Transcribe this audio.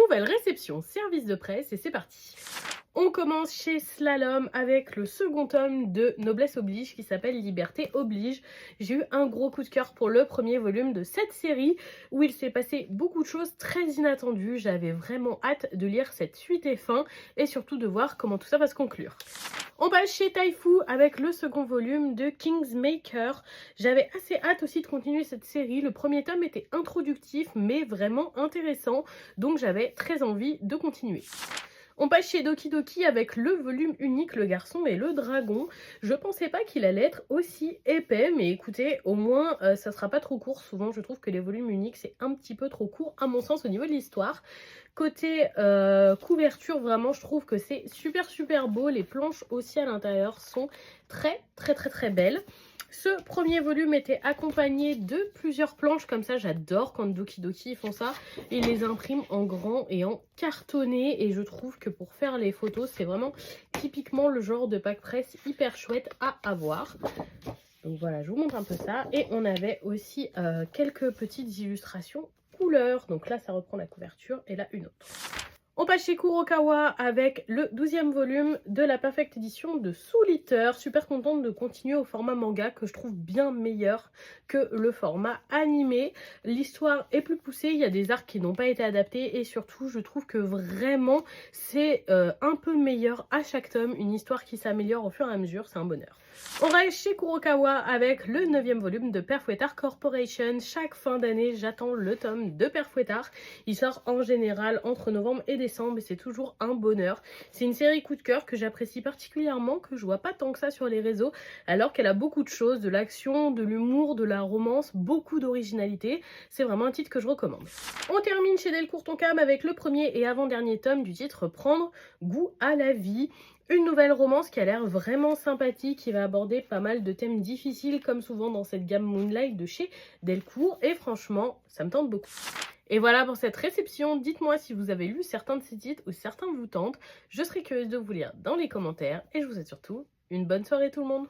Nouvelle réception, service de presse et c'est parti. On commence chez Slalom avec le second tome de Noblesse Oblige qui s'appelle Liberté Oblige. J'ai eu un gros coup de cœur pour le premier volume de cette série où il s'est passé beaucoup de choses très inattendues. J'avais vraiment hâte de lire cette suite et fin et surtout de voir comment tout ça va se conclure. On passe chez Taifu avec le second volume de Kingsmaker. J'avais assez hâte aussi de continuer cette série. Le premier tome était introductif mais vraiment intéressant, donc j'avais très envie de continuer. On passe chez Doki Doki avec le volume unique Le Garçon et le Dragon. Je pensais pas qu'il allait être aussi épais, mais écoutez, au moins ça sera pas trop court. Souvent je trouve que les volumes uniques c'est un petit peu trop court à mon sens au niveau de l'histoire. Côté couverture, vraiment je trouve que c'est super beau. Les planches aussi à l'intérieur sont très belles. Ce premier volume était accompagné de plusieurs planches comme ça. J'adore quand Doki Doki font ça. Ils les impriment en grand et en cartonné. Et je trouve que pour faire les photos, c'est vraiment typiquement le genre de pack presse hyper chouette à avoir. Donc voilà, je vous montre un peu ça. Et on avait aussi quelques petites illustrations couleurs. Donc là, ça reprend la couverture et là, une autre. On passe chez Kurokawa avec le 12e volume de la Perfect Edition de Soul Eater. Super contente de continuer au format manga que je trouve bien meilleur que le format animé. L'histoire est plus poussée, il y a des arcs qui n'ont pas été adaptés et surtout je trouve que vraiment c'est un peu meilleur à chaque tome. Une histoire qui s'améliore au fur et à mesure, c'est un bonheur. On reste chez Kurokawa avec le 9e volume de Père Fouettard Corporation. Chaque fin d'année, j'attends le tome de Père Fouettard. Il sort en général entre novembre et décembre et c'est toujours un bonheur. C'est une série coup de cœur que j'apprécie particulièrement, que je vois pas tant que ça sur les réseaux, alors qu'elle a beaucoup de choses, de l'action, de l'humour, de la romance, beaucoup d'originalité. C'est vraiment un titre que je recommande. On termine chez Delcourt Tonkam avec le premier et avant-dernier tome du titre Prendre goût à la vie. Une nouvelle romance qui a l'air vraiment sympathique, qui va aborder pas mal de thèmes difficiles comme souvent dans cette gamme Moonlight de chez Delcourt et franchement, ça me tente beaucoup. Et voilà pour cette réception, dites-moi si vous avez lu certains de ces titres ou certains vous tentent, je serai curieuse de vous lire dans les commentaires et je vous souhaite surtout une bonne soirée tout le monde.